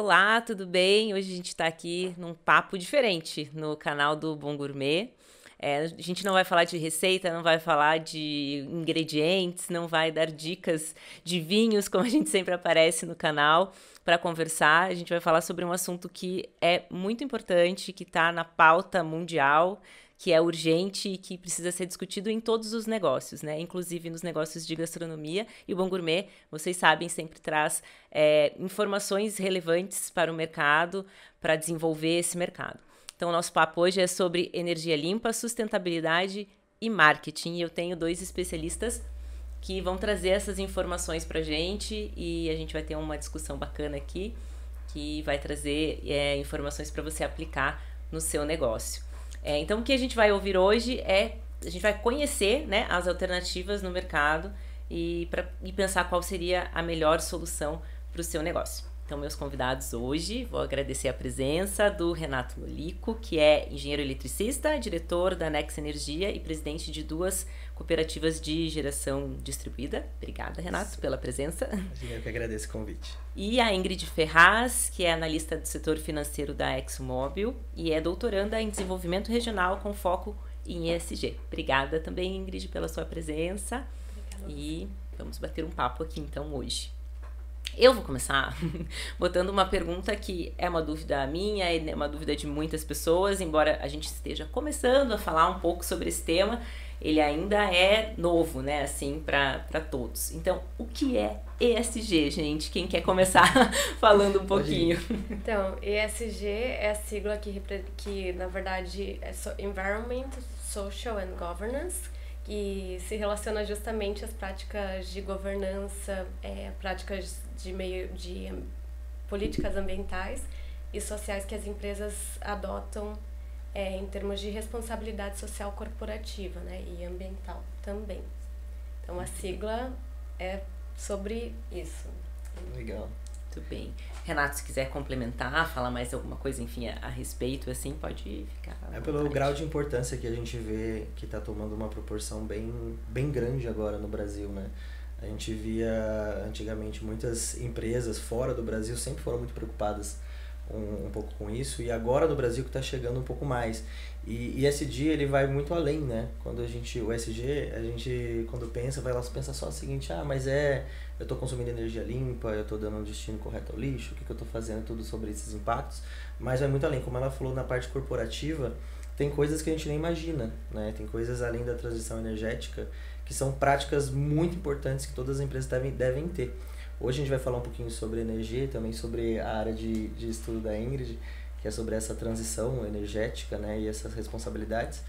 Olá, tudo bem? Hoje a gente está aqui num papo diferente no canal do Bom Gourmet. A gente não vai falar de receita, não vai falar de ingredientes, não vai dar dicas de vinhos, como a gente sempre aparece no canal para conversar. A gente vai falar sobre um assunto que é muito importante, que está na pauta mundial, que é urgente e que precisa ser discutido em todos os negócios, né? Inclusive nos negócios de gastronomia. E o Bom Gourmet, vocês sabem, sempre traz informações relevantes para o mercado, para desenvolver esse mercado. Então, o nosso papo hoje é sobre energia limpa, sustentabilidade e marketing. E eu tenho dois especialistas que vão trazer essas informações para a gente e a gente vai ter uma discussão bacana aqui que vai trazer informações para você aplicar no seu negócio. Então, o que a gente vai ouvir hoje a gente vai conhecer, né, as alternativas no mercado e pensar qual seria a melhor solução para o seu negócio. Então, meus convidados hoje, vou agradecer a presença do Renato Nolico, que é engenheiro eletricista, diretor da Nex Energia e presidente de 2 cooperativas de geração distribuída. Obrigada, Renato, pela presença. Eu que agradeço o convite. E a Ingrid Ferraz, que é analista do setor financeiro da ExxonMobil e é doutoranda em desenvolvimento regional com foco em ESG. Obrigada também, Ingrid, pela sua presença. Obrigada. E vamos bater um papo aqui, então, hoje. Eu vou começar botando uma pergunta que é uma dúvida minha, é uma dúvida de muitas pessoas, embora a gente esteja começando a falar um pouco sobre esse tema, ele ainda é novo, né, assim, para todos. Então, o que é ESG, gente? Quem quer começar falando um pouquinho? Então, ESG é a sigla que na verdade, é Environment, Social and Governance, que se relaciona justamente às práticas de governança, práticas de políticas ambientais e sociais que as empresas adotam em termos de responsabilidade social corporativa, né, e ambiental também. Então, a sigla é sobre isso. Legal. Muito bem. Renato, se quiser complementar, falar mais alguma coisa, enfim, a respeito, assim, pode ficar à vontade. Pelo grau de importância que a gente vê que está tomando uma proporção bem grande agora no Brasil, né? A gente via antigamente muitas empresas fora do Brasil sempre foram muito preocupadas um pouco com isso, e agora no Brasil que está chegando um pouco mais. E ESG, ele vai muito além, né? O ESG, a gente quando pensa só o seguinte, mas eu estou consumindo energia limpa, eu estou dando um destino correto ao lixo, o que eu estou fazendo, tudo sobre esses impactos, mas vai muito além. Como ela falou, na parte corporativa, tem coisas que a gente nem imagina, né? Tem coisas além da transição energética que são práticas muito importantes que todas as empresas devem ter. Hoje a gente vai falar um pouquinho sobre energia, também sobre a área de estudo da Ingrid, que é sobre essa transição energética, né, e essas responsabilidades,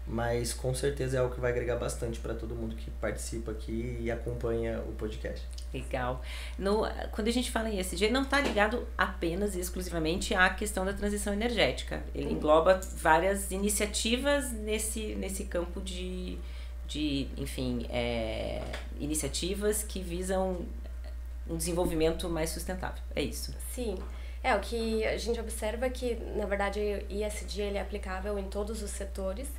mas com certeza é algo que vai agregar bastante para todo mundo que participa aqui e acompanha o podcast. Legal. Quando a gente fala em ESG, não está ligado apenas e exclusivamente à questão da transição energética. Ele engloba várias iniciativas nesse campo de enfim, iniciativas que visam um desenvolvimento mais sustentável. É isso. Sim. O que a gente observa é que, na verdade, o ESG ele é aplicável em todos os setores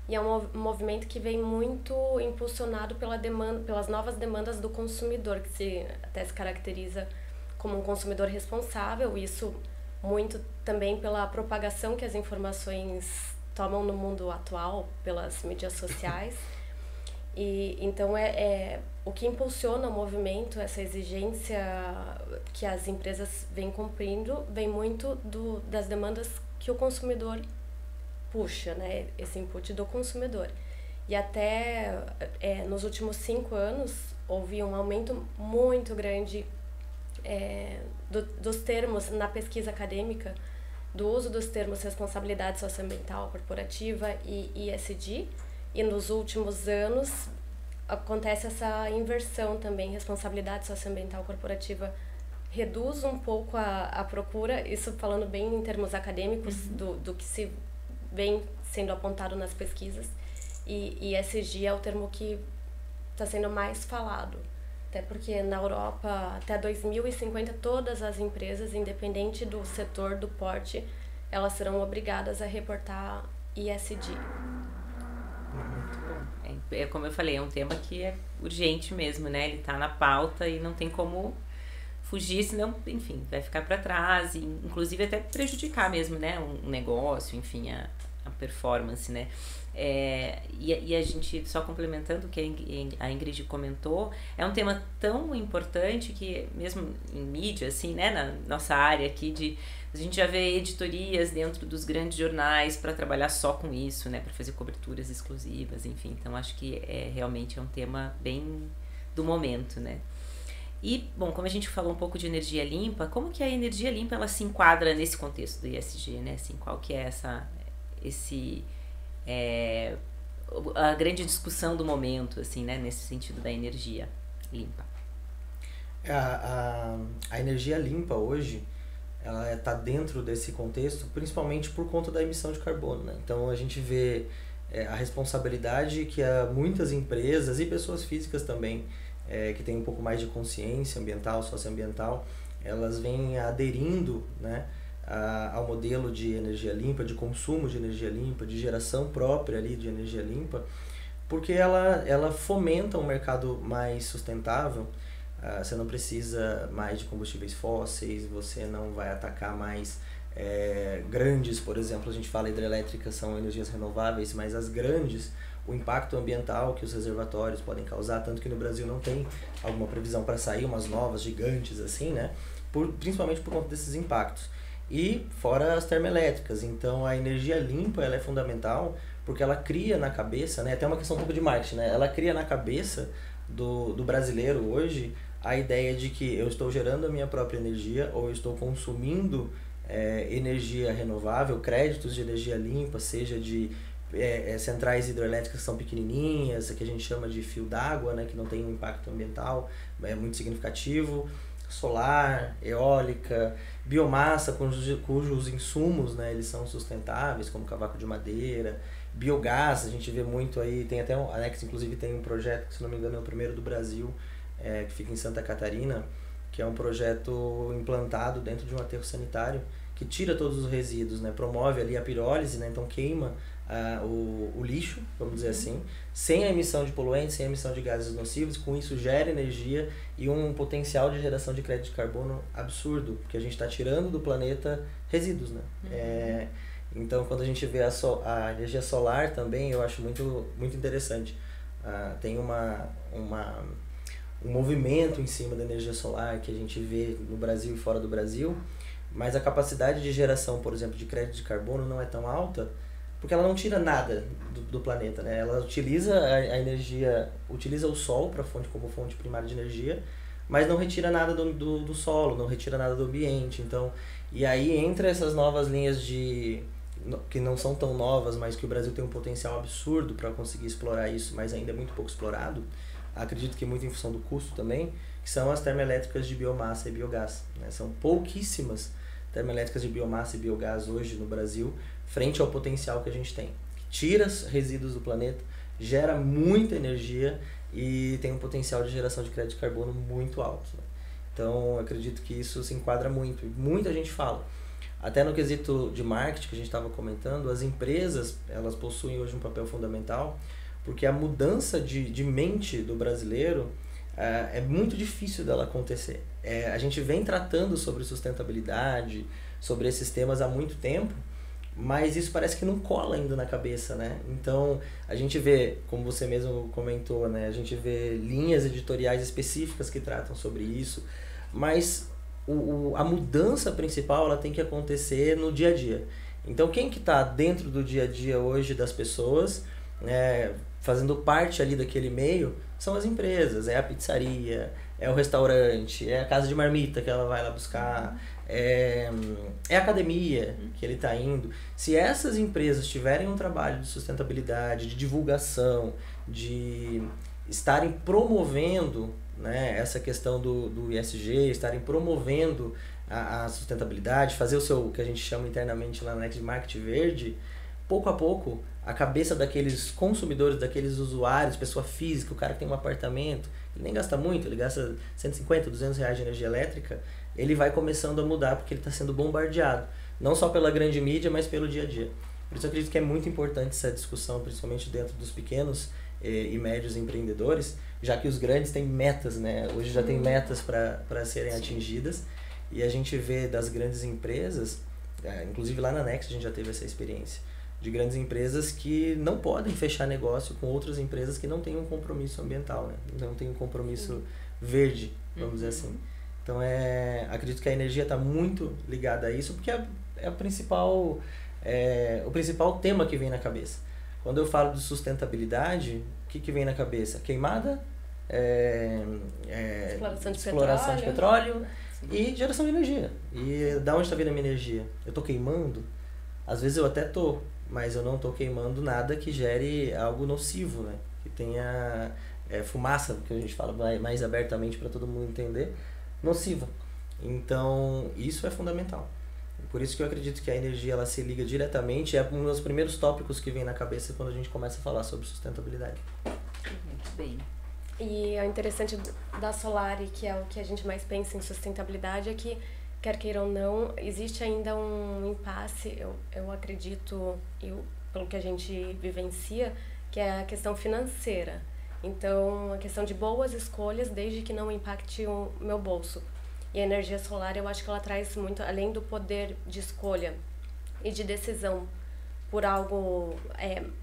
e é um movimento que vem muito impulsionado pelas novas demandas do consumidor, que até se caracteriza como um consumidor responsável, isso muito também pela propagação que as informações tomam no mundo atual, pelas mídias sociais. E então o que impulsiona o movimento, essa exigência que as empresas vêm cumprindo, vem muito das demandas que o consumidor puxa, né? Esse input do consumidor. E até nos últimos 5 anos houve um aumento muito grande dos termos na pesquisa acadêmica, do uso dos termos responsabilidade socioambiental corporativa e ESG. E nos últimos anos acontece essa inversão também, responsabilidade socioambiental corporativa reduz um pouco a procura, isso falando bem em termos acadêmicos, do que se vem sendo apontado nas pesquisas, e ESG é o termo que está sendo mais falado, até porque na Europa, até 2050, todas as empresas, independente do setor, do porte, elas serão obrigadas a reportar ESG. Como eu falei, é um tema que é urgente mesmo, né? Ele está na pauta e não tem como fugir, senão, enfim, vai ficar para trás e, inclusive, até prejudicar mesmo, né, um negócio, enfim, a performance, né. E a gente, só complementando o que a Ingrid comentou, é um tema tão importante que, mesmo em mídia, assim, né, na nossa área aqui, a gente já vê editorias dentro dos grandes jornais para trabalhar só com isso, né, para fazer coberturas exclusivas, enfim. Então, acho que realmente é um tema bem do momento, né. E, bom, como a gente falou um pouco de energia limpa, como que a energia limpa ela se enquadra nesse contexto do ESG, né? Assim, qual que é a grande discussão do momento, assim, né? Nesse sentido da energia limpa. A energia limpa hoje, ela está dentro desse contexto, principalmente por conta da emissão de carbono, né? Então, a gente vê a responsabilidade que muitas empresas e pessoas físicas também, que têm um pouco mais de consciência ambiental, socioambiental, elas vêm aderindo, né, ao modelo de energia limpa, de consumo de energia limpa, de geração própria ali de energia limpa, porque ela fomenta um mercado mais sustentável. Você não precisa mais de combustíveis fósseis, você não vai atacar mais grandes, por exemplo, a gente fala hidrelétricas são energias renováveis, mas as grandes, o impacto ambiental que os reservatórios podem causar, tanto que no Brasil não tem alguma previsão para sair umas novas gigantes assim, né? Principalmente por conta desses impactos. E fora as termoelétricas, então a energia limpa ela é fundamental porque ela cria na cabeça, né? Até uma questão um pouco de marketing, né? Ela cria na cabeça do brasileiro hoje a ideia de que eu estou gerando a minha própria energia ou eu estou consumindo energia renovável, créditos de energia limpa, seja de centrais hidrelétricas que são pequenininhas, que a gente chama de fio d'água, né, que não tem um impacto ambiental muito significativo, solar, eólica, biomassa cujos insumos, né, eles são sustentáveis, como cavaco de madeira, biogás, a gente vê muito aí, tem até a Anex inclusive tem um projeto que, se não me engano, é o primeiro do Brasil, que fica em Santa Catarina, que é um projeto implantado dentro de um aterro sanitário, que tira todos os resíduos, né, promove ali a pirólise, né, então queima o lixo, vamos dizer assim, sem a emissão de poluentes, sem a emissão de gases nocivos, com isso gera energia e um potencial de geração de crédito de carbono absurdo, porque a gente está tirando do planeta resíduos, né? Então, quando a gente vê a energia solar também, eu acho muito, muito interessante. Tem um movimento em cima da energia solar que a gente vê no Brasil e fora do Brasil, mas a capacidade de geração, por exemplo, de crédito de carbono não é tão alta, porque ela não tira nada do planeta, né? Ela utiliza a energia, utiliza o sol como fonte primária de energia, mas não retira nada do solo, não retira nada do ambiente. Então, e aí entra essas novas linhas que não são tão novas, mas que o Brasil tem um potencial absurdo para conseguir explorar isso, mas ainda é muito pouco explorado. Acredito que muito em função do custo também, que são as termoelétricas de biomassa e biogás, né? São pouquíssimas termoelétricas de biomassa e biogás hoje no Brasil, frente ao potencial que a gente tem. Tira resíduos do planeta, gera muita energia e tem um potencial de geração de crédito de carbono muito alto, né? Então, acredito que isso se enquadra muito. Muita gente fala. Até no quesito de marketing que a gente estava comentando, as empresas elas possuem hoje um papel fundamental, porque a mudança de mente do brasileiro é muito difícil dela acontecer. A gente vem tratando sobre sustentabilidade, sobre esses temas há muito tempo, mas isso parece que não cola ainda na cabeça, né? Então, a gente vê, como você mesmo comentou, né? A gente vê linhas editoriais específicas que tratam sobre isso, mas a mudança principal ela tem que acontecer no dia a dia. Então, quem que está dentro do dia a dia hoje das pessoas, fazendo parte ali daquele meio, são as empresas, é a pizzaria, é o restaurante, é a casa de marmita que ela vai lá buscar, é a academia que ele está indo. Se essas empresas tiverem um trabalho de sustentabilidade, de divulgação, de estarem promovendo, né, essa questão do ESG, estarem promovendo a sustentabilidade, fazer o seu, que a gente chama internamente lá na Anex de marketing verde, pouco a pouco, a cabeça daqueles consumidores, daqueles usuários, pessoa física, o cara que tem um apartamento, ele nem gasta muito, ele gasta 150, 200 reais de energia elétrica, ele vai começando a mudar porque ele está sendo bombardeado, não só pela grande mídia, mas pelo dia a dia. Por isso eu acredito que é muito importante essa discussão, principalmente dentro dos pequenos e médios empreendedores, já que os grandes têm metas, né? Hoje já tem metas para serem atingidas, e a gente vê das grandes empresas, inclusive lá na Next a gente já teve essa experiência, de grandes empresas que não podem fechar negócio com outras empresas que não têm um compromisso ambiental, né? Não tem um compromisso verde, vamos dizer assim. Então, acredito que a energia está muito ligada a isso, porque é o principal tema que vem na cabeça. Quando eu falo de sustentabilidade, o que vem na cabeça? Queimada, exploração de petróleo e geração de energia. E da onde está vindo a minha energia? Eu estou queimando? Às vezes eu até estou, mas eu não estou queimando nada que gere algo nocivo, né? Que tenha fumaça, que a gente fala mais abertamente para todo mundo entender, nociva. Então, isso é fundamental. Por isso que eu acredito que a energia ela se liga diretamente, é um dos primeiros tópicos que vem na cabeça quando a gente começa a falar sobre sustentabilidade. Muito bem. E o interessante da Solari, que é o que a gente mais pensa em sustentabilidade, é que, quer queira ou não, existe ainda um impasse, eu acredito, pelo que a gente vivencia, que é a questão financeira. Então, a questão de boas escolhas, desde que não impacte o meu bolso. E a energia solar, eu acho que ela traz muito, além do poder de escolha e de decisão por algo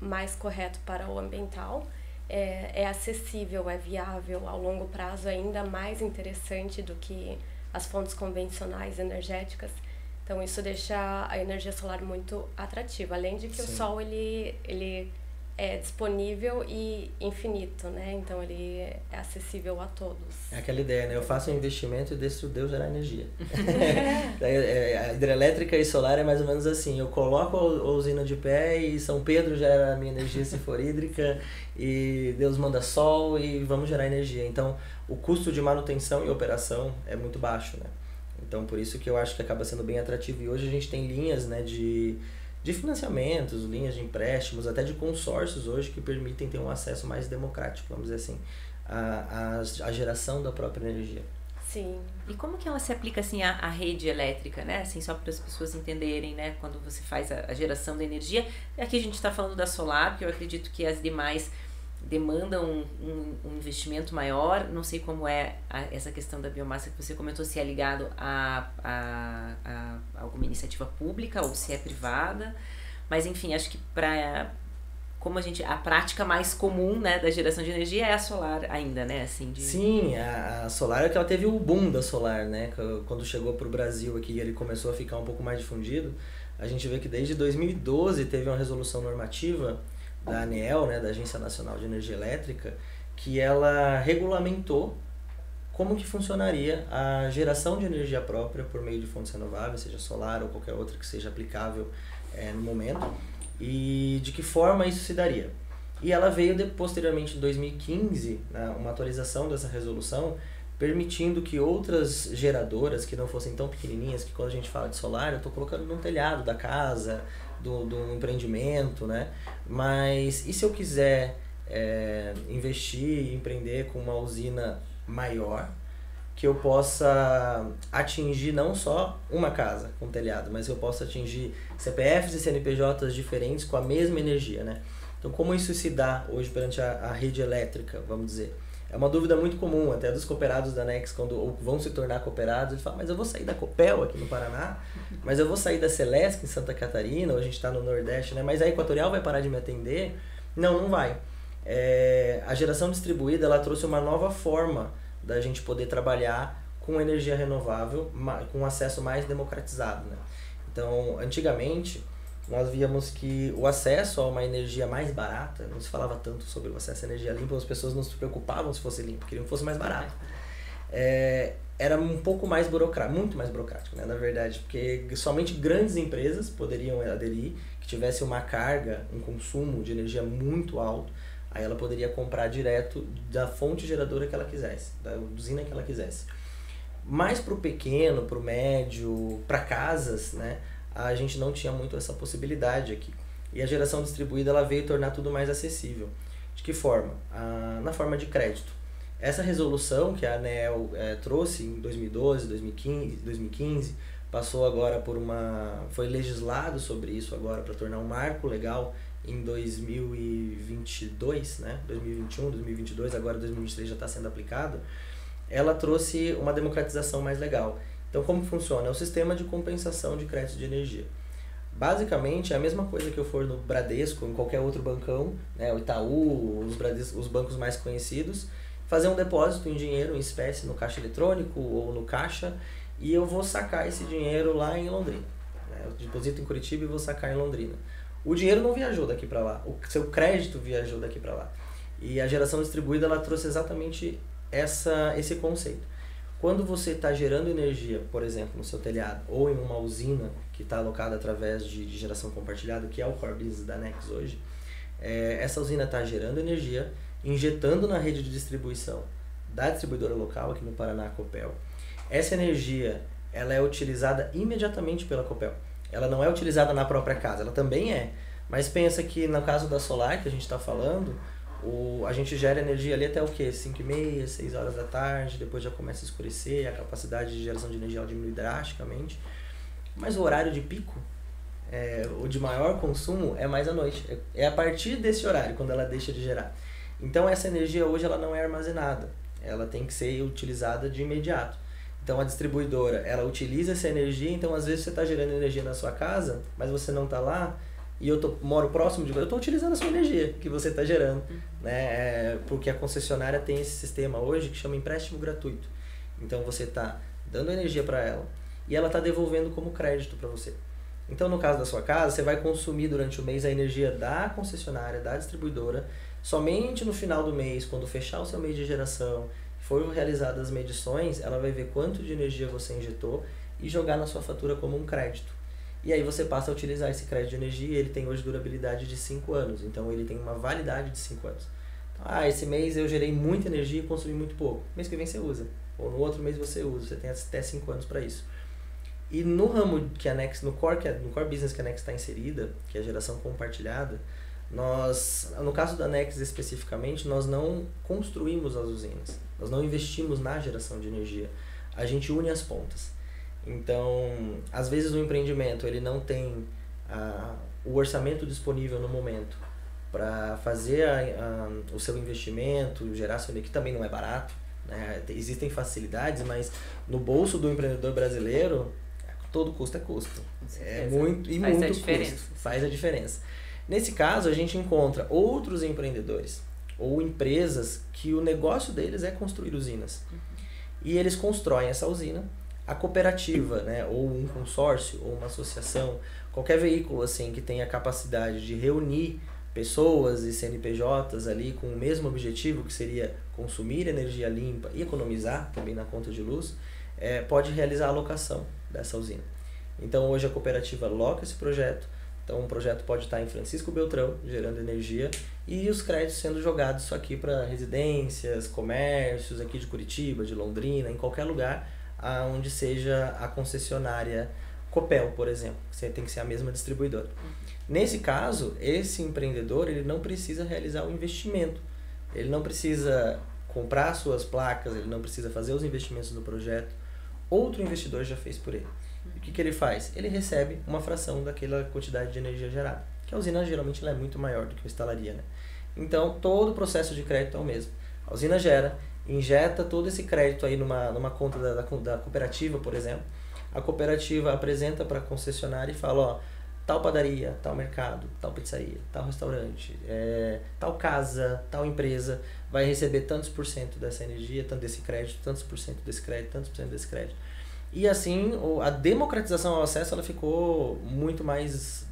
mais correto para o ambiental, é acessível, é viável, ao longo prazo é ainda mais interessante do que as fontes convencionais energéticas. Então, isso deixa a energia solar muito atrativa, além de que o sol ele é disponível e infinito, né? Então ele é acessível a todos. É aquela ideia, né? Eu faço um investimento e deixo Deus gerar energia. A hidrelétrica e solar é mais ou menos assim. Eu coloco a usina de pé e São Pedro gera a minha energia se for hídrica e Deus manda sol e vamos gerar energia. Então o custo de manutenção e operação é muito baixo, né? Então por isso que eu acho que acaba sendo bem atrativo. E hoje a gente tem linhas, né, de financiamentos, linhas de empréstimos, até de consórcios hoje que permitem ter um acesso mais democrático, vamos dizer assim, à geração da própria energia. Sim. E como que ela se aplica assim à rede elétrica, né? Assim, só para as pessoas entenderem, né? Quando você faz a geração da energia. Aqui a gente está falando da solar, que eu acredito que as demais demandam um investimento maior. Não sei como é essa questão da biomassa que você comentou, se é ligado a alguma iniciativa pública ou se é privada, mas enfim, acho que a prática mais comum, né, da geração de energia é a solar ainda, né? Assim, Sim, a solar é que ela teve o boom da solar, né? Quando chegou para o Brasil aqui, ele começou a ficar um pouco mais difundido. A gente vê que desde 2012 teve uma resolução normativa da ANEEL, né, da Agência Nacional de Energia Elétrica, que ela regulamentou como que funcionaria a geração de energia própria por meio de fontes renováveis, seja solar ou qualquer outra que seja aplicável no momento, e de que forma isso se daria. E ela veio posteriormente em 2015, né, uma atualização dessa resolução, permitindo que outras geradoras que não fossem tão pequenininhas, que quando a gente fala de solar, eu estou colocando no telhado da casa, do empreendimento, né? Mas e se eu quiser investir e empreender com uma usina maior, que eu possa atingir não só uma casa com telhado, mas eu possa atingir CPFs e CNPJs diferentes com a mesma energia, né? Então, como isso se dá hoje perante a rede elétrica, vamos dizer? É uma dúvida muito comum, até dos cooperados da Next, quando vão se tornar cooperados, eles falam, mas eu vou sair da Copel aqui no Paraná, mas eu vou sair da Celesc em Santa Catarina, ou a gente está no Nordeste, né? Mas a Equatorial vai parar de me atender? Não vai. A geração distribuída, ela trouxe uma nova forma da gente poder trabalhar com energia renovável, com acesso mais democratizado, né? Então, antigamente, nós víamos que o acesso a uma energia mais barata, não se falava tanto sobre o acesso à energia limpa, as pessoas não se preocupavam se fosse limpo, queriam que fosse mais barato. Era um pouco mais burocrático, muito mais burocrático, né, na verdade, porque somente grandes empresas poderiam aderir, que tivesse uma carga, um consumo de energia muito alto, aí ela poderia comprar direto da fonte geradora que ela quisesse, da usina que ela quisesse. Mas para o pequeno, para o médio, para casas, né, a gente não tinha muito essa possibilidade aqui. E a geração distribuída ela veio tornar tudo mais acessível. De que forma? Na forma de crédito. Essa resolução que a ANEEL trouxe em 2012, 2015, passou agora foi legislado sobre isso agora para tornar um marco legal em 2022, né? 2021, 2022, agora 2023 já está sendo aplicado, ela trouxe uma democratização mais legal. Então, como funciona? É o sistema de compensação de crédito de energia. Basicamente, é a mesma coisa que eu for no Bradesco, em qualquer outro bancão, né? O Itaú, os bancos mais conhecidos, fazer um depósito em dinheiro, em espécie, no caixa eletrônico ou no caixa, e eu vou sacar esse dinheiro lá em Londrina. Eu deposito em Curitiba e vou sacar em Londrina. O dinheiro não viajou daqui para lá, o seu crédito viajou daqui para lá. E a geração distribuída, ela trouxe exatamente esse conceito. Quando você está gerando energia, por exemplo, no seu telhado, ou em uma usina que está alocada através de geração compartilhada, que é o core business da Nex hoje, essa usina está gerando energia, injetando na rede de distribuição da distribuidora local, aqui no Paraná, a Copel. Essa energia, ela é utilizada imediatamente pela Copel. Ela não é utilizada na própria casa, ela também é. Mas pensa que no caso da solar que a gente está falando, a gente gera energia ali até o quê? 5h30, 6 horas da tarde, depois já começa a escurecer, a capacidade de geração de energia diminui drasticamente. Mas o horário de pico, o de maior consumo, é mais à noite. É a partir desse horário, quando ela deixa de gerar. Então essa energia hoje ela não é armazenada, ela tem que ser utilizada de imediato. Então a distribuidora, ela utiliza essa energia, então às vezes você está gerando energia na sua casa, mas você não está lá, e eu moro próximo de você, eu estou utilizando a sua energia que você está gerando, né? Porque a concessionária tem esse sistema hoje que chama empréstimo gratuito. Então você está dando energia para ela e ela está devolvendo como crédito para você. Então no caso da sua casa, você vai consumir durante o mês a energia da concessionária, da distribuidora, somente no final do mês, quando fechar o seu mês de geração, foram realizadas as medições, ela vai ver quanto de energia você injetou e jogar na sua fatura como um crédito. E aí você passa a utilizar esse crédito de energia, ele tem hoje durabilidade de 5 anos, então ele tem uma validade de 5 anos. Então, esse mês eu gerei muita energia e consumi muito pouco. Mês que vem você usa, ou no outro mês você usa, você tem até 5 anos para isso. E no ramo que a Nex, no core business que a Nex está inserida, que é a geração compartilhada, no caso da Nex especificamente, nós não construímos as usinas, nós não investimos na geração de energia, a gente une as pontas. Então, às vezes o empreendimento ele não tem o orçamento disponível no momento para fazer o seu investimento, gerar seu que também não é barato, né? Existem facilidades, mas no bolso do empreendedor brasileiro, todo custo é custo. É muito e muito custo. Faz a diferença. Nesse caso, a gente encontra outros empreendedores ou empresas que o negócio deles é construir usinas. E eles constroem essa usina, a cooperativa, né, ou um consórcio, ou uma associação, qualquer veículo assim que tenha a capacidade de reunir pessoas e CNPJs ali com o mesmo objetivo, que seria consumir energia limpa e economizar também na conta de luz, pode realizar a alocação dessa usina. Então hoje a cooperativa aloca esse projeto. Então o projeto pode estar em Francisco Beltrão, gerando energia, e os créditos sendo jogados só aqui para residências, comércios, aqui de Curitiba, de Londrina, em qualquer lugar onde seja a concessionária Copel, por exemplo, que tem que ser a mesma distribuidora. Nesse caso, esse empreendedor ele não precisa realizar o investimento, ele não precisa comprar suas placas, ele não precisa fazer os investimentos no projeto, outro investidor já fez por ele. O que ele faz? Ele recebe uma fração daquela quantidade de energia gerada, que a usina geralmente ela é muito maior do que eu instalaria, né? Então, todo o processo de crédito é o mesmo. A usina gera, injeta todo esse crédito aí numa conta da cooperativa, por exemplo. A cooperativa apresenta para a concessionária e fala, ó, tal padaria, tal mercado, tal pizzaria, tal restaurante, tal casa, tal empresa vai receber tantos por cento dessa energia, tanto desse crédito, tantos por cento desse crédito, tantos por cento desse crédito. E assim, a democratização ao acesso ela ficou muito mais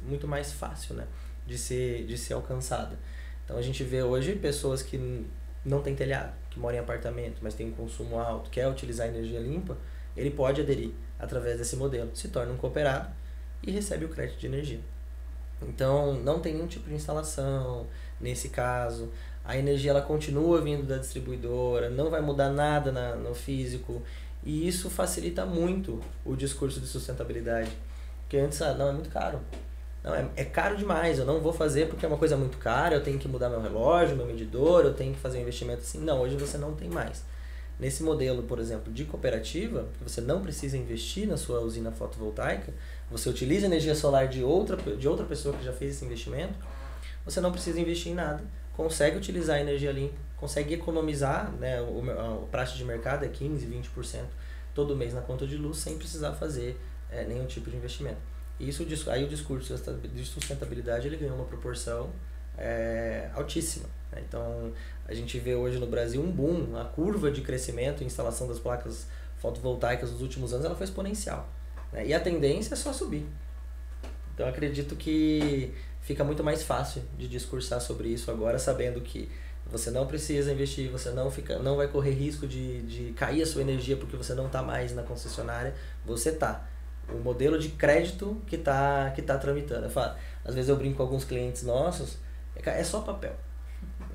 fácil, né, de ser alcançada. Então a gente vê hoje pessoas que não têm telhado, que moram em apartamento, mas tem um consumo alto, quer utilizar energia limpa, ele pode aderir através desse modelo, se torna um cooperado e recebe o crédito de energia. Então não tem nenhum tipo de instalação nesse caso, a energia ela continua vindo da distribuidora, não vai mudar nada no físico, e isso facilita muito o discurso de sustentabilidade, porque antes, não, é muito caro. Não, é caro demais, eu não vou fazer porque é uma coisa muito cara, eu tenho que mudar meu relógio, meu medidor, eu tenho que fazer um investimento assim. Não, hoje você não tem mais. Nesse modelo, por exemplo, de cooperativa, que você não precisa investir na sua usina fotovoltaica, você utiliza energia solar de outra pessoa que já fez esse investimento, você não precisa investir em nada, consegue utilizar a energia limpa, consegue economizar, né, o prazo de mercado é 15%, 20% todo mês na conta de luz, sem precisar fazer nenhum tipo de investimento. E isso, aí o discurso de sustentabilidade ele ganhou uma proporção altíssima. Né? Então, a gente vê hoje no Brasil um boom, a curva de crescimento e instalação das placas fotovoltaicas nos últimos anos ela foi exponencial. Né? E a tendência é só subir. Então, acredito que fica muito mais fácil de discursar sobre isso agora, sabendo que você não precisa investir, você não vai correr risco de cair a sua energia porque você não está mais na concessionária, você está. O modelo de crédito que tá tramitando. Às vezes eu brinco com alguns clientes nossos, é só papel.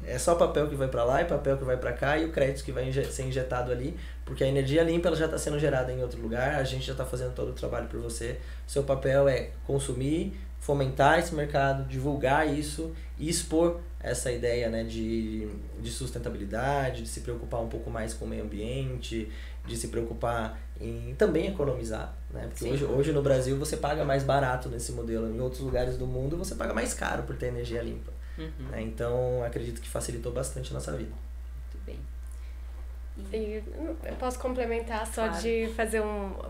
É só papel que vai para lá e papel que vai para cá e o crédito que vai ser injetado ali, porque a energia limpa ela já está sendo gerada em outro lugar, a gente já está fazendo todo o trabalho por você. Seu papel é consumir, fomentar esse mercado, divulgar isso e expor essa ideia, né, de sustentabilidade, de se preocupar um pouco mais com o meio ambiente, de se preocupar em também economizar, né? Porque hoje no Brasil você paga mais barato nesse modelo, em outros lugares do mundo você paga mais caro por ter energia limpa. Né? Então acredito que facilitou bastante a nossa vida. Muito bem. E eu posso complementar só de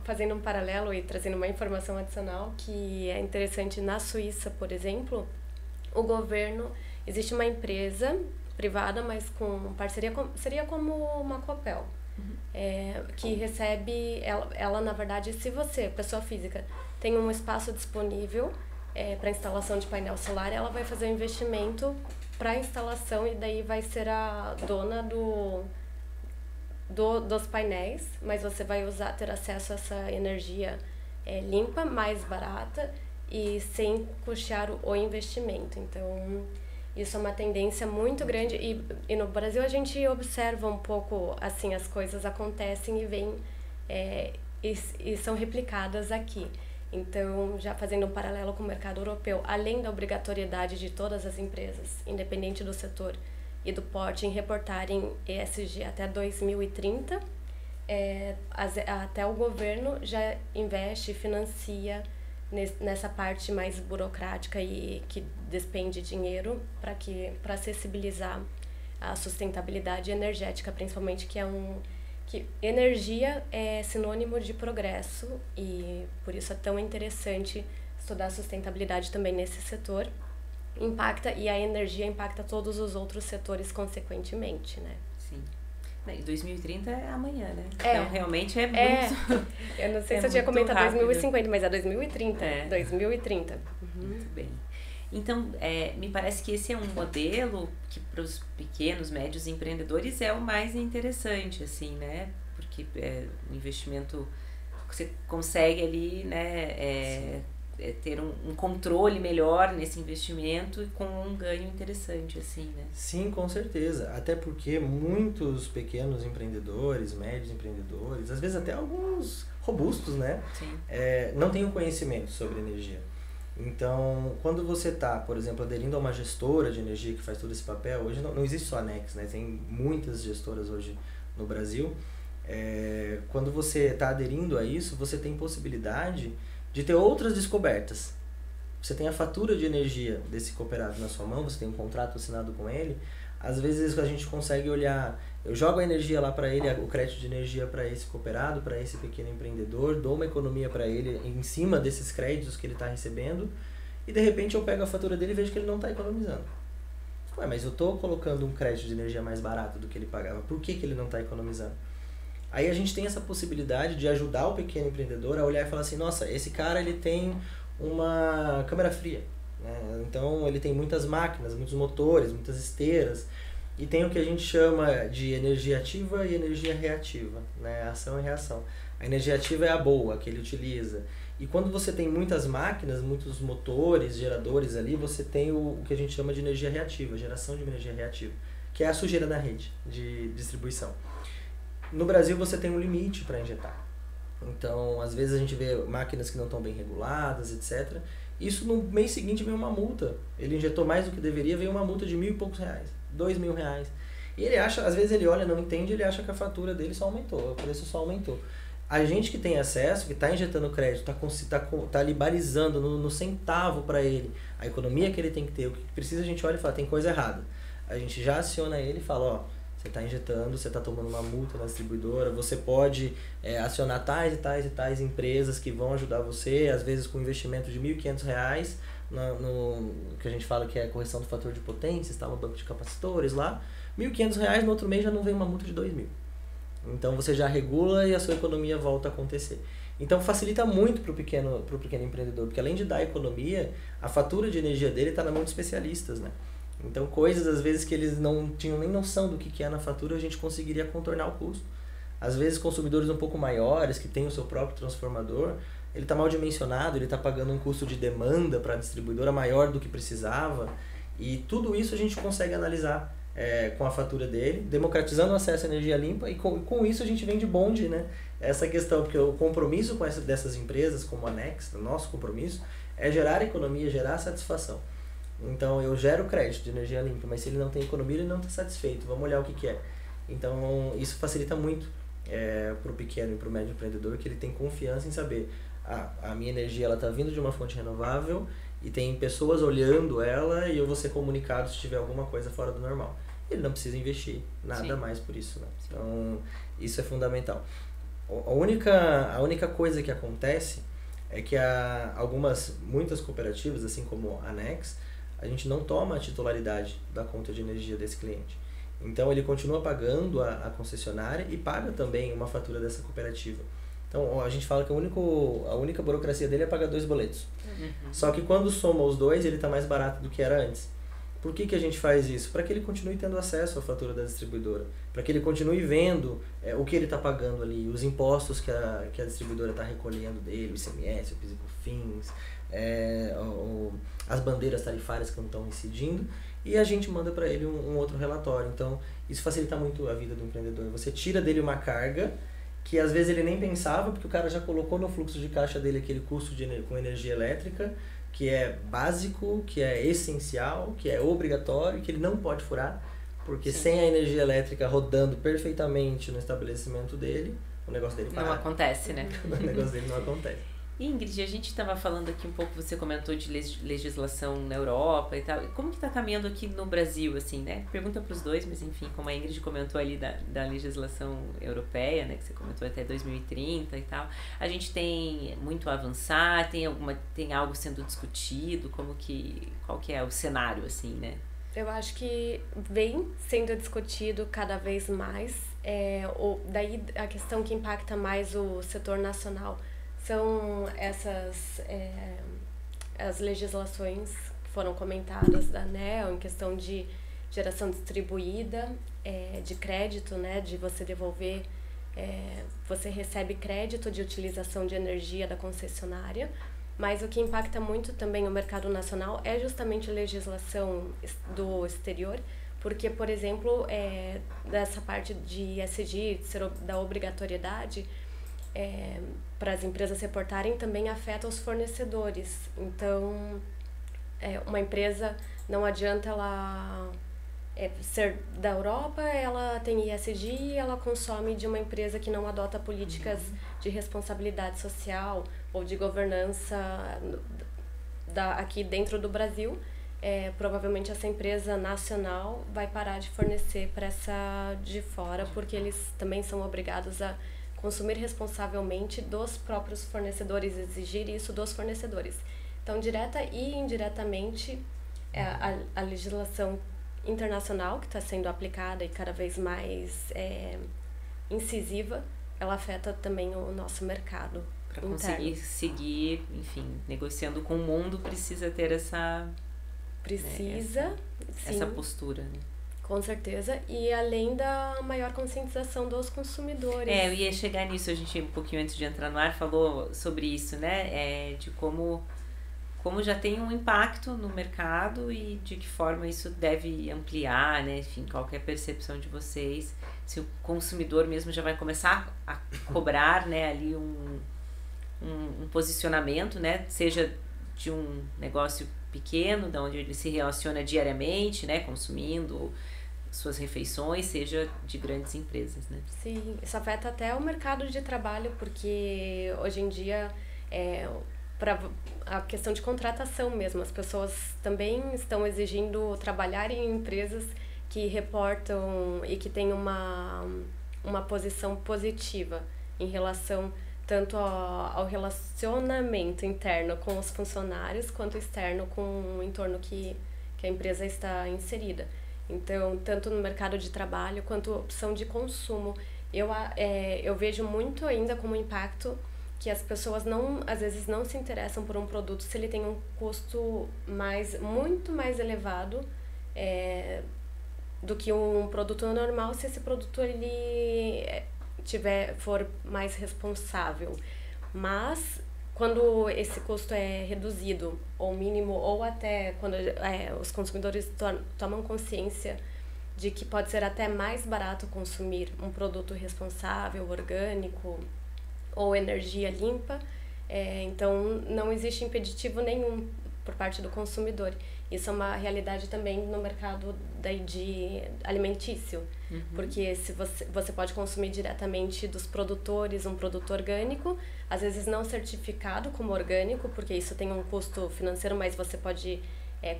fazendo um paralelo e trazendo uma informação adicional que é interessante. Na Suíça, por exemplo, o governo, existe uma empresa privada, mas com parceria, seria como uma Copel, que recebe, ela na verdade, se você, pessoa física, tem um espaço disponível para instalação de painel solar, ela vai fazer um investimento para instalação e daí vai ser a dona dos painéis, mas você vai ter acesso a essa energia limpa, mais barata e sem custear o investimento. Então, isso é uma tendência muito grande e no Brasil a gente observa um pouco assim, as coisas acontecem e vêm e são replicadas aqui. Então, já fazendo um paralelo com o mercado europeu, além da obrigatoriedade de todas as empresas, independente do setor e do porte, em reportarem ESG até 2030, até o governo já investe e financia nessa parte mais burocrática e que despende dinheiro para acessibilizar a sustentabilidade energética, principalmente, que energia é sinônimo de progresso e por isso é tão interessante estudar a sustentabilidade também nesse setor. E a energia impacta todos os outros setores consequentemente, né? Sim. E 2030 é amanhã, né? Então, realmente é muito... Eu não sei se eu tinha comentado rápido. 2050, mas é 2030. 2030. Muito bem. Então, me parece que esse é um modelo que para os pequenos, médios empreendedores é o mais interessante, assim, né? Porque o investimento, você consegue ali, né, ter um controle melhor nesse investimento e com um ganho interessante, assim, né? Sim, com certeza. Até porque muitos pequenos empreendedores, médios empreendedores, às vezes até alguns robustos, né? Sim. Não têm o conhecimento sobre energia. Então, quando você está, por exemplo, aderindo a uma gestora de energia que faz todo esse papel, hoje não existe só a Nex, né? Tem muitas gestoras hoje no Brasil. Quando você está aderindo a isso, você tem possibilidade de ter outras descobertas. Você tem a fatura de energia desse cooperado na sua mão, você tem um contrato assinado com ele. Às vezes a gente consegue olhar, eu jogo a energia lá para ele, o crédito de energia para esse cooperado, para esse pequeno empreendedor, dou uma economia para ele em cima desses créditos que ele está recebendo e de repente eu pego a fatura dele e vejo que ele não está economizando. Mas eu estou colocando um crédito de energia mais barato do que ele pagava, por que ele não está economizando? Aí a gente tem essa possibilidade de ajudar o pequeno empreendedor a olhar e falar assim, nossa, esse cara ele tem uma câmara fria, né? Então ele tem muitas máquinas, muitos motores, muitas esteiras e tem o que a gente chama de energia ativa e energia reativa, né? Ação e reação. A energia ativa é a boa, que ele utiliza. E quando você tem muitas máquinas, muitos motores, geradores ali, você tem o que a gente chama de energia reativa, geração de energia reativa, que é a sujeira na rede de distribuição. No Brasil você tem um limite para injetar. Então, às vezes a gente vê máquinas que não estão bem reguladas, etc. Isso no mês seguinte vem uma multa. Ele injetou mais do que deveria, veio uma multa de R$1.000 e poucos, R$2.000. E ele acha, às vezes ele olha, não entende, ele acha que a fatura dele só aumentou, o preço só aumentou. A gente que tem acesso, que está injetando crédito, tá ali balizando no centavo para ele, a economia que ele tem que ter, o que precisa, a gente olha e fala, tem coisa errada. A gente já aciona ele e fala, ó, você está injetando, você está tomando uma multa na distribuidora, você pode acionar tais e tais e tais empresas que vão ajudar você, às vezes com investimento de R$ 1.500, no que a gente fala que é a correção do fator de potência, está no banco de capacitores lá, R$ 1.500, no outro mês já não vem uma multa de 2.000. Então você já regula e a sua economia volta a acontecer. Então facilita muito para o pequeno empreendedor, porque além de dar economia, a fatura de energia dele está na mão de especialistas, né? Então coisas às vezes que eles não tinham nem noção do que é na fatura, a gente conseguiria contornar o custo. Às vezes consumidores um pouco maiores, que têm o seu próprio transformador, ele está mal dimensionado, ele está pagando um custo de demanda para a distribuidora maior do que precisava, e tudo isso a gente consegue analisar com a fatura dele, democratizando o acesso à energia limpa, e com isso a gente vem de bonde, né? Essa questão, porque o compromisso com dessas empresas, como a Nex, o nosso compromisso, é gerar economia, gerar satisfação. Então eu gero crédito de energia limpa, mas se ele não tem economia, ele não está satisfeito, vamos olhar o que é. Então isso facilita muito para o pequeno e para o médio empreendedor, que ele tem confiança em saber, a minha energia está vindo de uma fonte renovável, e tem pessoas olhando ela, e eu vou ser comunicado se tiver alguma coisa fora do normal. Ele não precisa investir nada mais por isso, né? Então, isso é fundamental. A única coisa que acontece é que muitas cooperativas, assim como a Nex, a gente não toma a titularidade da conta de energia desse cliente. Então, ele continua pagando a concessionária e paga também uma fatura dessa cooperativa. Então, a gente fala que a única burocracia dele é pagar 2 boletos. Só que quando soma os dois, ele está mais barato do que era antes. Por que a gente faz isso? Para que ele continue tendo acesso à fatura da distribuidora. Para que ele continue vendo o que ele está pagando ali, os impostos que a distribuidora está recolhendo dele, o ICMS, o PIS e COFINS, as bandeiras tarifárias que não estão incidindo, e a gente manda para ele um outro relatório. Então, isso facilita muito a vida do empreendedor. Você tira dele uma carga que às vezes ele nem pensava, porque o cara já colocou no fluxo de caixa dele aquele custo com energia elétrica, que é básico, que é essencial, que é obrigatório, que ele não pode furar, porque sem a energia elétrica rodando perfeitamente no estabelecimento dele, o negócio dele para. Não acontece, né? O negócio dele não acontece. Ingrid, a gente estava falando aqui um pouco, você comentou de legislação na Europa e tal. Como que está caminhando aqui no Brasil, assim, né? Pergunta para os dois, mas enfim, como a Ingrid comentou ali da legislação europeia, né? Que você comentou até 2030 e tal. A gente tem muito a avançar, tem algo sendo discutido, qual que é o cenário, assim, né? Eu acho que vem sendo discutido cada vez mais. Daí a questão que impacta mais o setor nacional são essas as legislações que foram comentadas da ANEEL em questão de geração distribuída, de crédito, né, de você devolver, você recebe crédito de utilização de energia da concessionária, mas o que impacta muito também o mercado nacional é justamente a legislação do exterior, porque, por exemplo, dessa parte de ESG, da obrigatoriedade, para as empresas reportarem, também afeta os fornecedores. Então, uma empresa, não adianta ela ser da Europa, ela tem ESG e ela consome de uma empresa que não adota políticas de responsabilidade social ou de governança aqui dentro do Brasil. Provavelmente essa empresa nacional vai parar de fornecer para essa de fora, porque eles também são obrigados a consumir responsavelmente dos próprios fornecedores, exigir isso dos fornecedores. Então, direta e indiretamente, a legislação internacional que está sendo aplicada e cada vez mais incisiva, ela afeta também o nosso mercado interno. Para conseguir seguir, enfim, negociando com o mundo, precisa ter essa postura, né? Com certeza, e além da maior conscientização dos consumidores. Eu ia chegar nisso, a gente um pouquinho antes de entrar no ar falou sobre isso, né, de como já tem um impacto no mercado e de que forma isso deve ampliar, né, enfim, qual que é a percepção de vocês, se o consumidor mesmo já vai começar a cobrar, né, ali um posicionamento, né, seja de um negócio pequeno, de onde ele se relaciona diariamente, né, consumindo suas refeições, seja de grandes empresas, né? Sim, isso afeta até o mercado de trabalho, porque hoje em dia para a questão de contratação mesmo, as pessoas também estão exigindo trabalhar em empresas que reportam e que têm uma posição positiva em relação tanto ao relacionamento interno com os funcionários quanto externo com o entorno que a empresa está inserida. Então, tanto no mercado de trabalho quanto opção de consumo, eu vejo muito ainda como impacto que as pessoas às vezes não se interessam por um produto se ele tem um custo muito mais elevado do que um produto normal, se esse produto ele for mais responsável. Mas quando esse custo é reduzido ou mínimo, ou até quando os consumidores tomam consciência de que pode ser até mais barato consumir um produto responsável, orgânico ou energia limpa, então não existe impeditivo nenhum por parte do consumidor. Isso é uma realidade também no mercado de alimentício, porque se você pode consumir diretamente dos produtores, um produto orgânico, às vezes não certificado como orgânico, porque isso tem um custo financeiro, mas você pode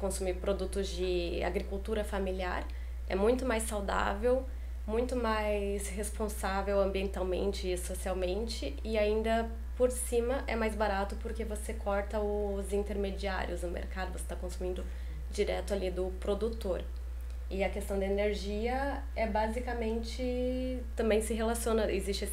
consumir produtos de agricultura familiar, é muito mais saudável, muito mais responsável ambientalmente e socialmente, e ainda por cima é mais barato porque você corta os intermediários no mercado, você está consumindo direto ali do produtor. E a questão da energia basicamente também se relaciona, existe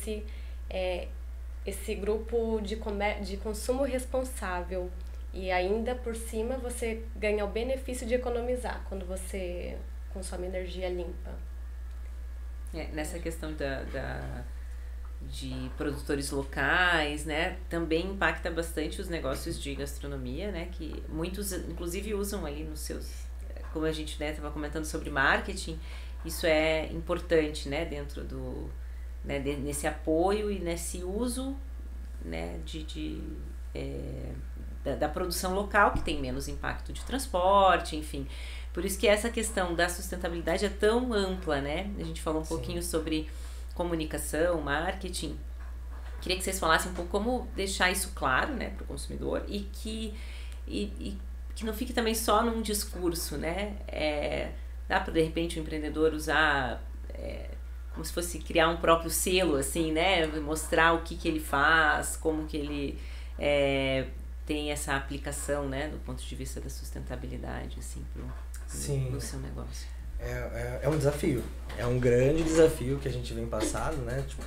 esse grupo de consumo responsável, e ainda por cima você ganha o benefício de economizar quando você consome energia limpa. Nessa questão de produtores locais, né, também impacta bastante os negócios de gastronomia, né, que muitos inclusive usam ali nos seus, como a gente, né, estava comentando sobre marketing, isso é importante, né, dentro do, né, nesse apoio e nesse uso, né, da produção local, que tem menos impacto de transporte, enfim. Por isso que essa questão da sustentabilidade é tão ampla, né? A gente falou um pouquinho sobre comunicação, marketing. Queria que vocês falassem um pouco como deixar isso claro, né, para o consumidor e que não fique também só num discurso, né? Dá para, de repente, o empreendedor usar como se fosse criar um próprio selo, assim, né? Mostrar o que ele faz, como que ele tem essa aplicação, né, do ponto de vista da sustentabilidade, assim, no seu negócio. É um desafio, é um grande desafio que a gente vem passando, né, tipo,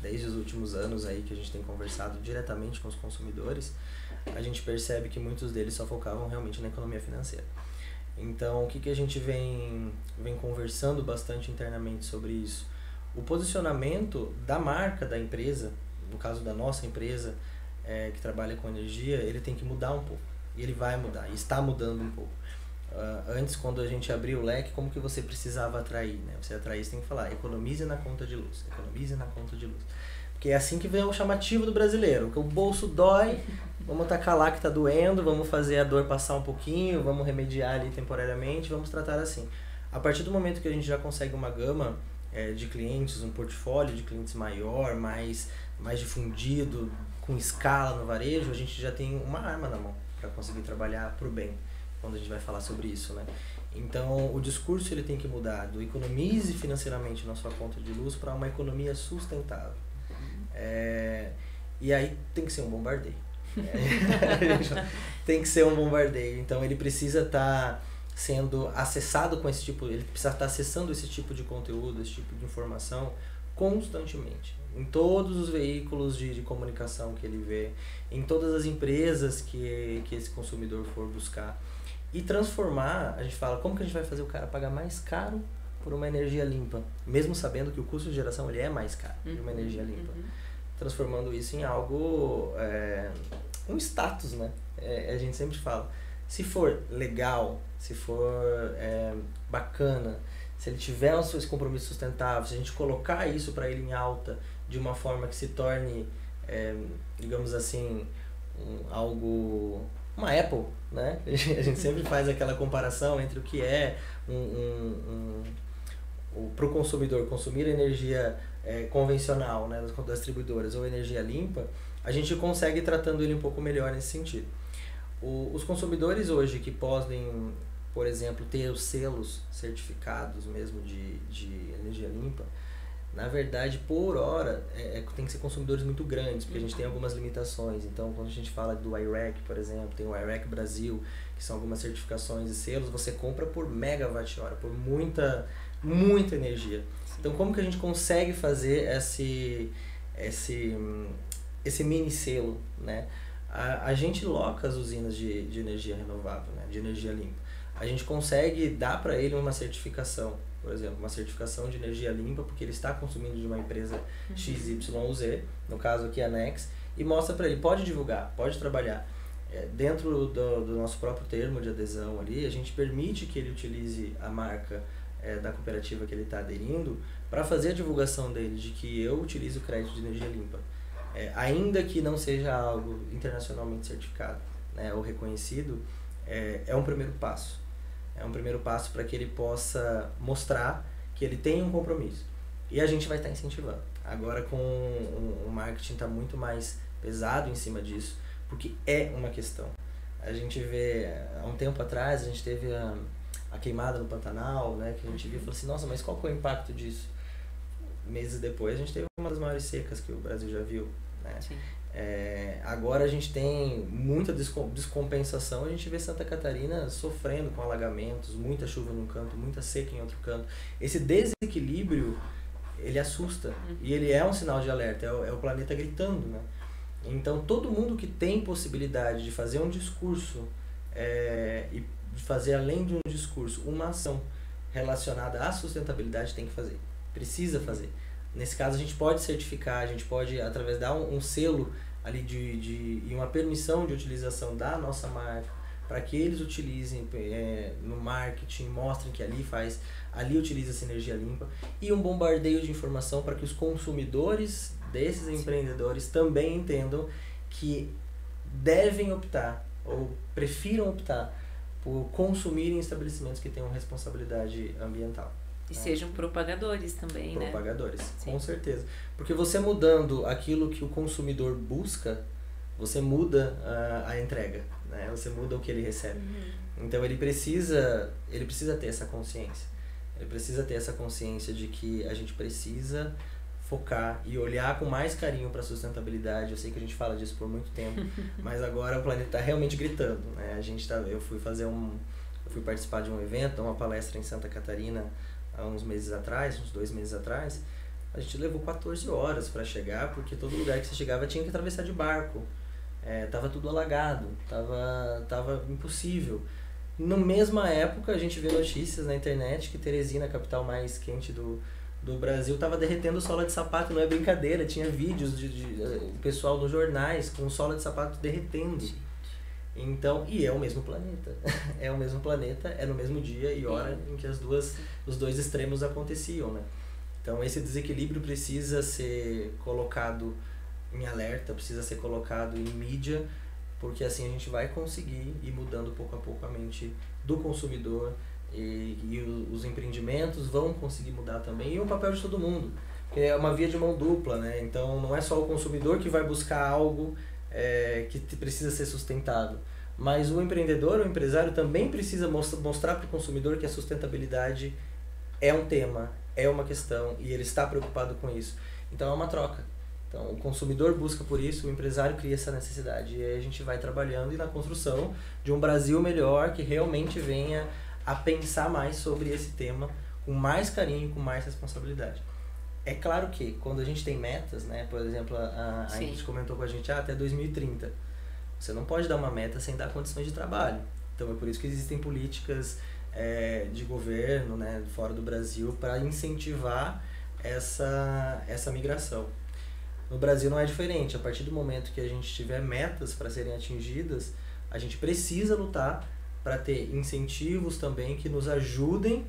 desde os últimos anos aí que a gente tem conversado diretamente com os consumidores, a gente percebe que muitos deles só focavam realmente na economia financeira. Então, o que a gente vem conversando bastante internamente sobre isso? O posicionamento da marca da empresa, no caso da nossa empresa, que trabalha com energia, ele tem que mudar um pouco. E ele vai mudar, e está mudando um pouco. Antes, quando a gente abriu o leque, como que você precisava atrair, né? Você atrair, você tem que falar, economize na conta de luz, economize na conta de luz. Porque é assim que vem o chamativo do brasileiro, que o bolso dói, vamos tacar lá que está doendo, vamos fazer a dor passar um pouquinho, vamos remediar ali temporariamente, vamos tratar assim. A partir do momento que a gente já consegue uma gama de clientes, um portfólio de clientes maior, mais difundido, com escala no varejo, a gente já tem uma arma na mão para conseguir trabalhar para o bem, quando a gente vai falar sobre isso, né? Então, o discurso ele tem que mudar do economize financeiramente na sua conta de luz para uma economia sustentável. E aí tem que ser um bombardeio. Tem que ser um bombardeio. Então, ele precisa estar sendo acessado com esse tipo, ele precisa estar acessando esse tipo de conteúdo, esse tipo de informação constantemente. Em todos os veículos de comunicação que ele vê, em todas as empresas que esse consumidor for buscar. E transformar, a gente fala, como que a gente vai fazer o cara pagar mais caro por uma energia limpa? Mesmo sabendo que o custo de geração ele é mais caro de uma energia limpa. Transformando isso em algo, um status, né? A gente sempre fala, se for legal, se for bacana, se ele tiver esse compromisso sustentável, se a gente colocar isso para ele em alta de uma forma que se torne, digamos assim, algo... uma Apple, né? A gente sempre faz aquela comparação entre o que é para o consumidor consumir energia convencional, né, das distribuidoras, ou energia limpa, a gente consegue ir tratando ele um pouco melhor nesse sentido. Os consumidores hoje que podem, por exemplo, ter os selos certificados mesmo de energia limpa, na verdade, por hora, tem que ser consumidores muito grandes, porque a gente tem algumas limitações. Então, quando a gente fala do I-REC, por exemplo, tem o I-REC Brasil, que são algumas certificações e selos, você compra por megawatt-hora, por muita energia. Então, como que a gente consegue fazer esse mini selo, né? A gente loca as usinas de energia renovável, né? De energia limpa. A gente consegue dar para ele uma certificação, por exemplo, uma certificação de energia limpa, porque ele está consumindo de uma empresa XYZ, no caso aqui a Nex, e mostra para ele, pode divulgar, pode trabalhar. Dentro do nosso próprio termo de adesão ali, a gente permite que ele utilize a marca da cooperativa que ele está aderindo para fazer a divulgação dele, de que eu utilizo crédito de energia limpa. Ainda que não seja algo internacionalmente certificado, né, ou reconhecido, é um primeiro passo. É um primeiro passo para que ele possa mostrar que ele tem um compromisso. E a gente vai estar incentivando. Agora com o marketing está muito mais pesado em cima disso, porque é uma questão. A gente vê, há um tempo atrás, a gente teve a queimada no Pantanal, né, que a gente viu e falou assim, nossa, mas qual foi o impacto disso? Meses depois a gente teve uma das maiores secas que o Brasil já viu, né? Agora a gente tem muita descompensação, a gente vê Santa Catarina sofrendo com alagamentos, muita chuva num canto, muita seca em outro canto. Esse desequilíbrio, ele assusta, e ele é um sinal de alerta, é o planeta gritando, né? Então todo mundo que tem possibilidade de fazer um discurso e de fazer além de um discurso uma ação relacionada à sustentabilidade tem que fazer, precisa fazer. Nesse caso a gente pode certificar, a gente pode através dar um selo ali e uma permissão de utilização da nossa marca para que eles utilizem no marketing, mostrem que ali utiliza essa energia limpa, e um bombardeio de informação para que os consumidores desses empreendedores também entendam que devem optar ou prefiram optar por consumir em estabelecimentos que tenham responsabilidade ambiental. E sejam propagadores também, né? Propagadores, com certeza. Porque você mudando aquilo que o consumidor busca, você muda a entrega, né? Você muda o que ele recebe. Então ele precisa ter essa consciência. Ele precisa ter essa consciência de que a gente precisa focar e olhar com mais carinho para a sustentabilidade. Eu sei que a gente fala disso por muito tempo, mas agora o planeta está realmente gritando, né? Eu fui participar de um evento, uma palestra em Santa Catarina, há uns 2 meses atrás, a gente levou 14 horas para chegar, porque todo lugar que você chegava tinha que atravessar de barco. Tava tudo alagado, tava impossível. Na mesma época, a gente vê notícias na internet que Teresina, a capital mais quente do Brasil, estava derretendo sola de sapato, não é brincadeira, tinha vídeos de pessoal nos jornais com sola de sapato derretendo. Então, e é o mesmo planeta, é no mesmo dia e hora em que os dois extremos aconteciam, né? Então esse desequilíbrio precisa ser colocado em alerta, precisa ser colocado em mídia, porque assim a gente vai conseguir ir mudando pouco a pouco a mente do consumidor e os empreendimentos vão conseguir mudar também, e o papel de todo mundo, porque é uma via de mão dupla, né? Então não é só o consumidor que vai buscar algo que precisa ser sustentável, mas o empreendedor, o empresário também precisa mostrar para o consumidor que a sustentabilidade é um tema, é uma questão, e ele está preocupado com isso. Então é uma troca. Então o consumidor busca por isso, o empresário cria essa necessidade, e aí a gente vai trabalhando na construção de um Brasil melhor, que realmente venha a pensar mais sobre esse tema com mais carinho, com mais responsabilidade. É claro que quando a gente tem metas, né, por exemplo, a Ingrid comentou com a gente até 2030, você não pode dar uma meta sem dar condições de trabalho. Então é por isso que existem políticas de governo, né, fora do Brasil, para incentivar essa migração. No Brasil não é diferente. A partir do momento que a gente tiver metas para serem atingidas, a gente precisa lutar para ter incentivos também que nos ajudem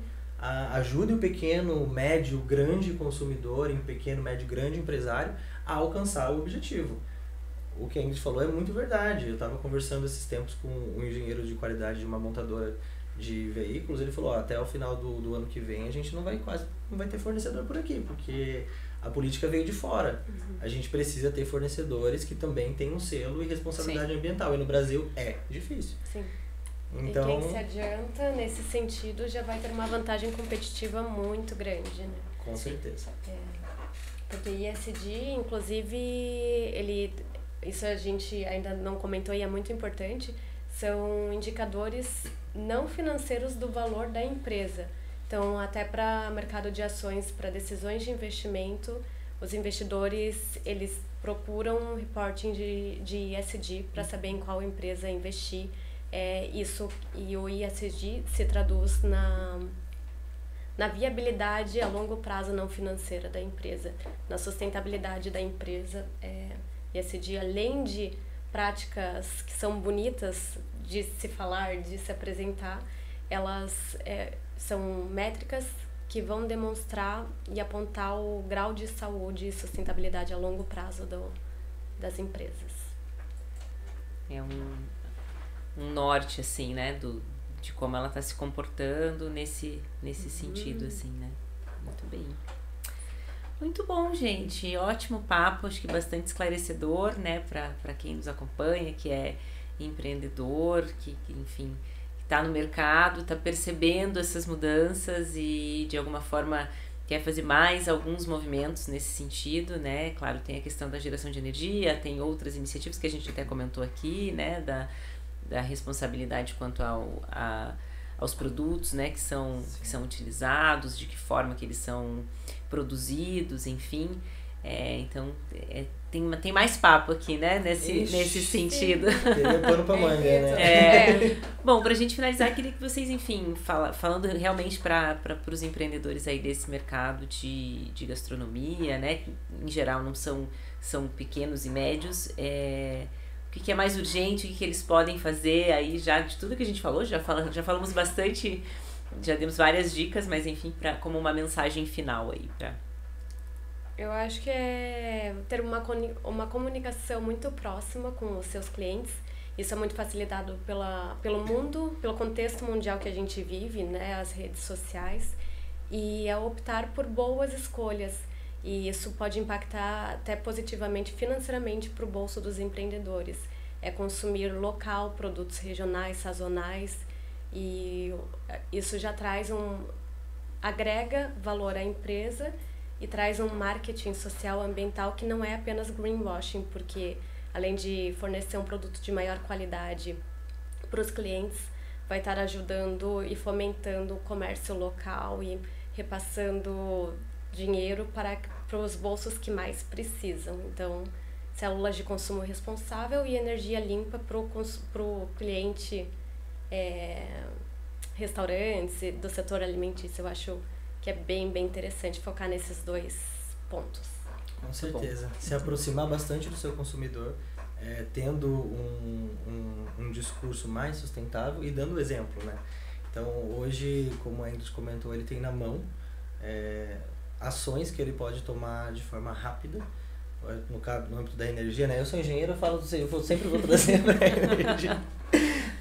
o pequeno, médio, grande consumidor, e pequeno, médio, grande empresário a alcançar o objetivo. O que a Ingrid falou é muito verdade. Eu estava conversando esses tempos com um engenheiro de qualidade de uma montadora de veículos, ele falou, até o final do ano que vem a gente não vai ter fornecedor por aqui, porque a política veio de fora. A gente precisa ter fornecedores que também tenham um selo e responsabilidade ambiental. E no Brasil é difícil. Sim. Então, e quem se adianta, nesse sentido, já vai ter uma vantagem competitiva muito grande, né? Com certeza. Porque o ISD, inclusive, isso a gente ainda não comentou e é muito importante, são indicadores não financeiros do valor da empresa. Então, até para mercado de ações, para decisões de investimento, os investidores, eles procuram um reporting de ESG para saber em qual empresa investir. Isso, e o ESG se traduz na viabilidade a longo prazo não financeira da empresa, na sustentabilidade da empresa. ESG, além de práticas que são bonitas de se falar, de se apresentar, elas são métricas que vão demonstrar e apontar o grau de saúde e sustentabilidade a longo prazo das empresas. É um norte, assim, né, de como ela está se comportando nesse sentido, assim, né? Muito bem. Muito bom, gente. Ótimo papo, acho que bastante esclarecedor, né, para quem nos acompanha, que é empreendedor, que enfim, está no mercado, está percebendo essas mudanças e de alguma forma quer fazer mais alguns movimentos nesse sentido, né? Claro, tem a questão da geração de energia, tem outras iniciativas que a gente até comentou aqui, né, da responsabilidade quanto aos produtos, né, que são utilizados, de que forma que eles são produzidos, enfim. Então, tem mais papo aqui, né, nesse sentido. Teria pano pra manga, né? Bom, pra gente finalizar, queria que vocês, enfim, falando realmente para os empreendedores aí desse mercado de gastronomia, né, que em geral não são pequenos e médios, o que é mais urgente, o que eles podem fazer aí já de tudo que a gente falou, já falamos bastante, já demos várias dicas, mas enfim, como uma mensagem final aí para... Eu acho que é ter uma comunicação muito próxima com os seus clientes. Isso é muito facilitado pelo mundo, pelo contexto mundial que a gente vive, né, as redes sociais, e é optar por boas escolhas. E isso pode impactar até positivamente financeiramente para o bolso dos empreendedores. É consumir local, produtos regionais, sazonais, e isso já agrega valor à empresa e traz um marketing social ambiental que não é apenas greenwashing, porque além de fornecer um produto de maior qualidade para os clientes, vai estar ajudando e fomentando o comércio local e repassando dinheiro para os bolsos que mais precisam. Então, células de consumo responsável e energia limpa para o cliente, restaurantes, do setor alimentício. Eu acho que é bem interessante focar nesses dois pontos. Com certeza. Se aproximar bastante do seu consumidor, tendo um discurso mais sustentável e dando exemplo, né? Então, hoje, como a Ingrid comentou, ele tem na mão ações que ele pode tomar de forma rápida, no âmbito da energia, né? Eu sou engenheiro, eu sempre vou trazer para a energia.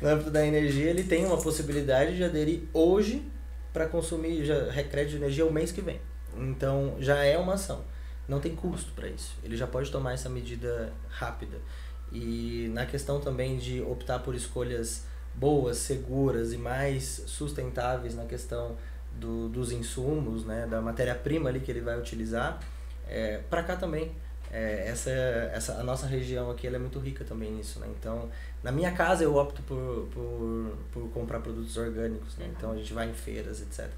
No âmbito da energia, ele tem uma possibilidade de aderir hoje para consumir crédito de energia o mês que vem. Então, já é uma ação. Não tem custo para isso. Ele já pode tomar essa medida rápida. E na questão também de optar por escolhas boas, seguras e mais sustentáveis na questão dos insumos, né, da matéria-prima ali que ele vai utilizar, para cá também. A nossa região aqui ela é muito rica também nisso, né? Então, na minha casa eu opto por comprar produtos orgânicos, né? Então a gente vai em feiras, etc.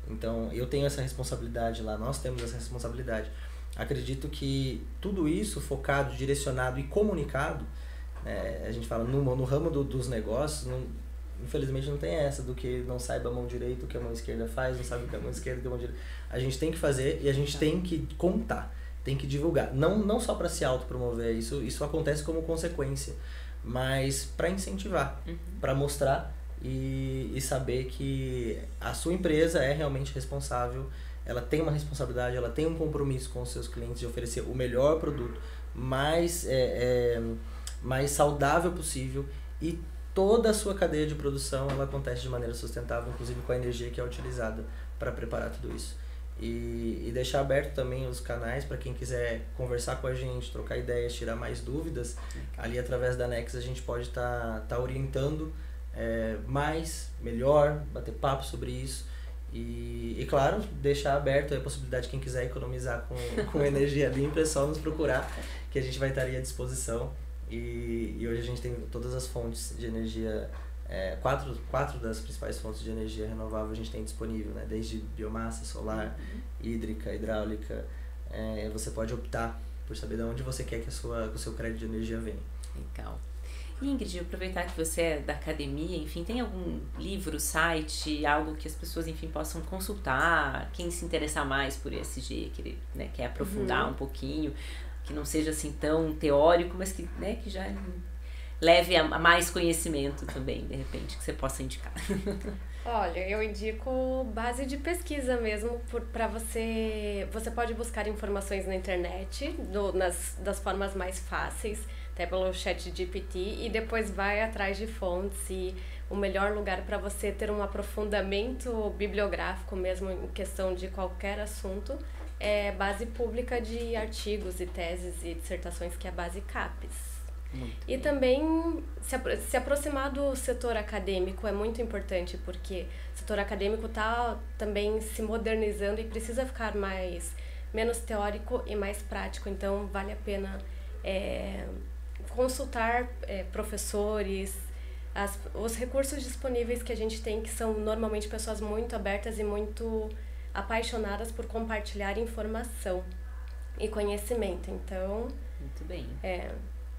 Então eu tenho essa responsabilidade lá, nós temos essa responsabilidade. Acredito que tudo isso focado, direcionado e comunicado, a gente fala no ramo dos negócios, infelizmente não tem essa do que não saiba a mão direita o que a mão esquerda faz, não sabe o que a mão esquerda e a mão direita. A gente tem que fazer e a gente tem que contar. Tem que divulgar, não só para se autopromover, isso acontece como consequência, mas para incentivar, para mostrar e saber que a sua empresa é realmente responsável, ela tem uma responsabilidade, ela tem um compromisso com os seus clientes de oferecer o melhor produto, mais saudável possível e toda a sua cadeia de produção ela acontece de maneira sustentável, inclusive com a energia que é utilizada para preparar tudo isso. E deixar aberto também os canais para quem quiser conversar com a gente, trocar ideias, tirar mais dúvidas. Ali através da Nex a gente pode tá orientando mais, melhor, bater papo sobre isso. E claro, deixar aberto a possibilidade de quem quiser economizar com energia limpa, é só nos procurar, que a gente vai estar ali à disposição. E hoje a gente tem todas as fontes de energia, quatro das principais fontes de energia renovável a gente tem disponível, né? Desde biomassa, solar, hídrica, hidráulica. Você pode optar por saber de onde você quer que o seu crédito de energia venha. Legal. Ingrid, aproveitar que você é da academia, enfim, tem algum livro, site, algo que as pessoas, enfim, possam consultar? Quem se interessar mais por ESG, quer aprofundar um pouquinho, que não seja assim tão teórico, mas que já leve a mais conhecimento também, de repente, que você possa indicar. Olha, eu indico base de pesquisa mesmo, para você pode buscar informações na internet, das formas mais fáceis, até pelo ChatGPT, e depois vai atrás de fontes, e o melhor lugar para você ter um aprofundamento bibliográfico mesmo em questão de qualquer assunto é base pública de artigos e teses e dissertações, que é a base CAPES. E também se aproximar do setor acadêmico é muito importante, porque o setor acadêmico está também se modernizando e precisa ficar menos teórico e mais prático, então vale a pena consultar professores, os recursos disponíveis que a gente tem, que são normalmente pessoas muito abertas e muito apaixonadas por compartilhar informação e conhecimento. Então, muito bem.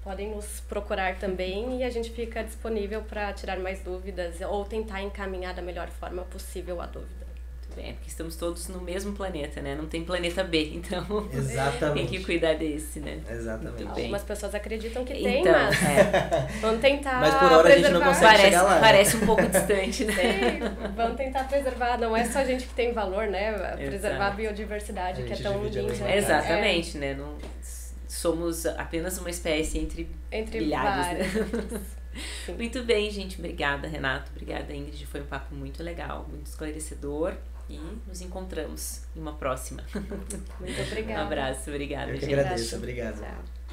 Podem nos procurar também e a gente fica disponível para tirar mais dúvidas ou tentar encaminhar da melhor forma possível a dúvida. Muito bem, porque estamos todos no mesmo planeta, né? Não tem planeta B, então exatamente. Tem que cuidar desse, né? Exatamente. Algumas pessoas acreditam que tem, então, mas vamos tentar mas por hora preservar. A gente não consegue chegar lá. Parece um pouco distante, né? Sim, vamos tentar preservar. Não é só a gente que tem valor, né? Preservar a biodiversidade, que é tão linda. Exatamente, né? Não, somos apenas uma espécie entre bilhares, né? Muito bem, gente. Obrigada, Renato. Obrigada, Ingrid. Foi um papo muito legal, muito esclarecedor. E nos encontramos em uma próxima. Muito obrigada. Um abraço. Obrigada, Eu que gente. agradeço. Obrigado. Tchau.